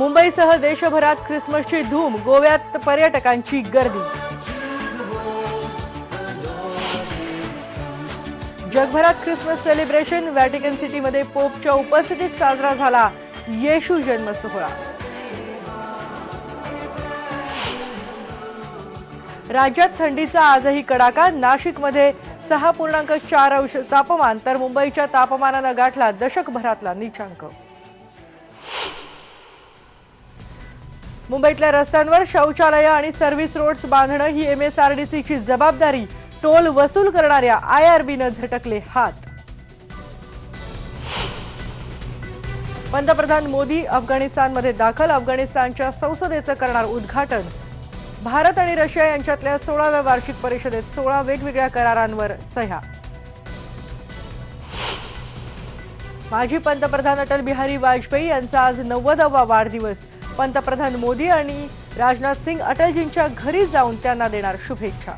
मुंबईसह देशभरात ख्रिसमसची धूम, गोव्यात पर्यटकांची गर्दी। जगभरात ख्रिसमस सेलिब्रेशन, व्हॅटिकन सिटीमध्ये पोपच्या उपस्थितीत साजरा झाला येशू जन्म सोहळा। राज्यात थंडीचा आजही कडाका, नाशिकमध्ये 6.4 तापमान तर मुंबईच्या तापमानानं गाठला दशकभरातला नीचांक। मुंबईतल्या रस्त्यांवर शौचालय आणि सर्व्हिस रोड्स बांधणं ही MSRDCची जबाबदारी, टोल वसूल करणाऱ्या IRBनं झटकले हात। पंतप्रधान मोदी अफगाणिस्तानमध्ये दाखल, अफगाणिस्तानच्या संसदेचं करणार उद्घाटन। भारत आणि रशिया यांच्यातल्या 16व्या वार्षिक परिषदेत 16 वेगवेगळ्या करारांवर सह्या। माजी पंतप्रधान अटल बिहारी वाजपेयी यांचा आज 90वा वाढदिवस। पंतप्रधान मोदी आणि राजनाथ सिंग अटलजींच्या घरी जाऊन त्यांना देणार शुभेच्छा।